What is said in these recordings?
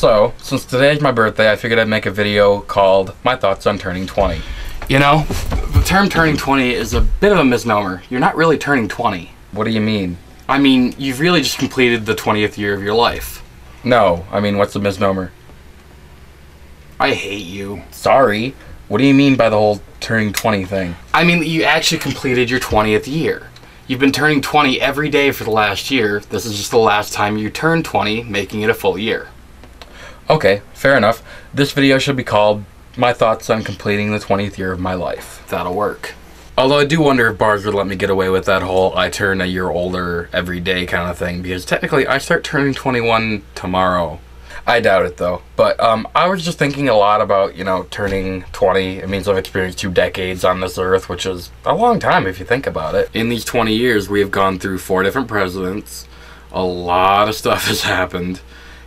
So, since today's my birthday, I figured I'd make a video called My Thoughts on Turning 20. You know, the term turning 20 is a bit of a misnomer. You're not really turning 20. What do you mean? I mean, you've really just completed the 20th year of your life. No, I mean, what's the misnomer? I hate you. Sorry. What do you mean by the whole turning 20 thing? I mean, you actually completed your 20th year. You've been turning 20 every day for the last year. This is just the last time you turned 20, making it a full year. Okay, fair enough. This video should be called My Thoughts on Completing the 20th Year of My Life. That'll work. Although I do wonder if bars would let me get away with that whole I turn a year older every day kind of thing, because technically I start turning 21 tomorrow. I doubt it though. But I was just thinking a lot about, you know, turning 20. It means I've experienced 2 decades on this earth, which is a long time if you think about it. In these 20 years, we have gone through 4 different presidents. A lot of stuff has happened.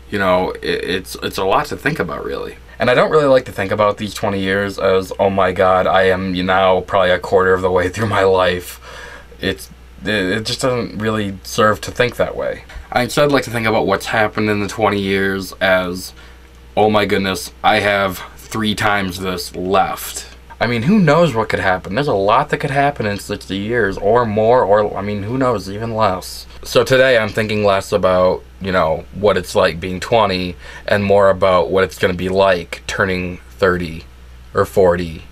You know, it's a lot to think about, really. And I don't really like to think about these 20 years as, oh my god, I am now probably a quarter of the way through my life. It just doesn't really serve to think that way. I instead like to think about what's happened in the 20 years as, oh my goodness, I have 3 times this left. I mean, who knows what could happen? There's a lot that could happen in 60 years, or more, or, I mean, who knows, even less. So today I'm thinking less about, you know, what it's like being 20, and more about what it's going to be like turning 30, or 40,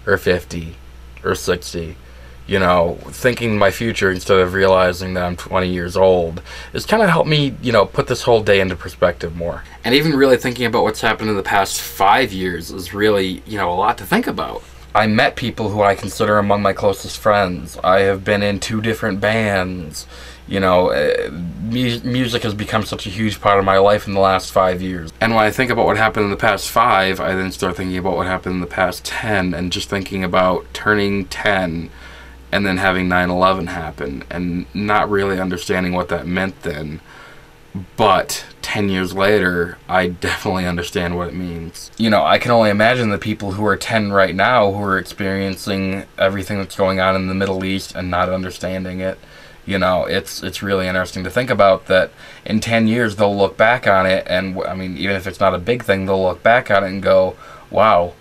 or 50, or 60. You know, thinking my future instead of realizing that I'm 20 years old has kind of helped me, you know, put this whole day into perspective more. And even really thinking about what's happened in the past 5 years is really, you know, a lot to think about. I met people who I consider among my closest friends. I have been in 2 different bands. You know, music has become such a huge part of my life in the last 5 years. And when I think about what happened in the past 5, I then start thinking about what happened in the past 10, and just thinking about turning 10 and then having 9/11 happen, and not really understanding what that meant then. But 10 years later, I definitely understand what it means. You know, I can only imagine the people who are 10 right now who are experiencing everything that's going on in the Middle East and not understanding it. You know, it's really interesting to think about that in 10 years they'll look back on it, and I mean, even if it's not a big thing, they'll look back on it and go, wow,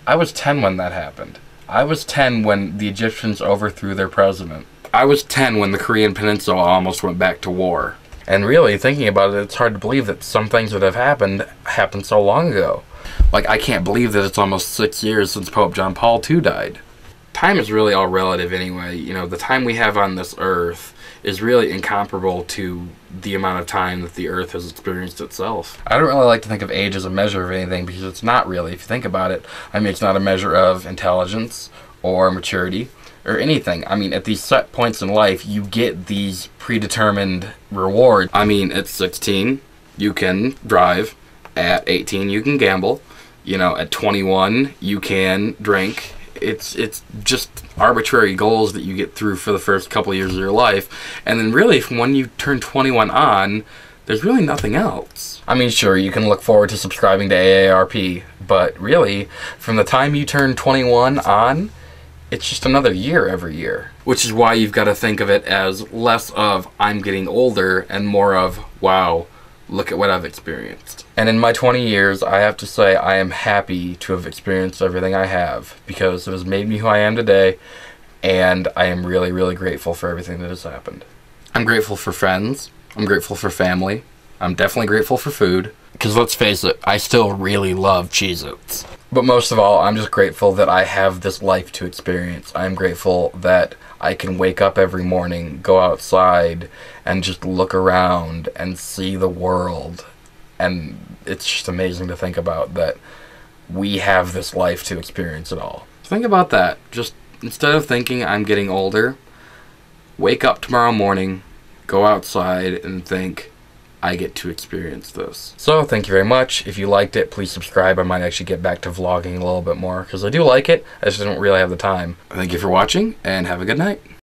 I was 10 when that happened. I was 10 when the Egyptians overthrew their president. I was 10 when the Korean Peninsula almost went back to war. And really, thinking about it, it's hard to believe that some things that have happened so long ago. Like, I can't believe that it's almost 6 years since Pope John Paul II died. Time is really all relative anyway. You know, the time we have on this earth is really incomparable to the amount of time that the earth has experienced itself. I don't really like to think of age as a measure of anything, because it's not really, if you think about it. I mean, it's not a measure of intelligence or maturity or anything. I mean, at these set points in life, you get these predetermined rewards. I mean, at 16, you can drive. At 18, you can gamble. You know, at 21, you can drink. It's just arbitrary goals that you get through for the first couple of years of your life. And then really, from when you turn 21 on, there's really nothing else. I mean, sure, you can look forward to subscribing to AARP, but really, from the time you turn 21 on, it's just another year every year. Which is why you've got to think of it as less of, I'm getting older, and more of, wow, look at what I've experienced. And in my 20 years, I have to say I am happy to have experienced everything I have, because it has made me who I am today, and I am really, really grateful for everything that has happened. I'm grateful for friends. I'm grateful for family. I'm definitely grateful for food, because let's face it, I still really love Cheez-Its. But most of all, I'm just grateful that I have this life to experience. I'm grateful that I can wake up every morning, go outside, and just look around and see the world. And it's just amazing to think about that we have this life to experience it all. Think about that. Just instead of thinking I'm getting older, wake up tomorrow morning, go outside, and think, I get to experience this. So, thank you very much. If you liked it, please subscribe. I might actually get back to vlogging a little bit more, because I do like it. I just don't really have the time. Thank you for watching, and have a good night.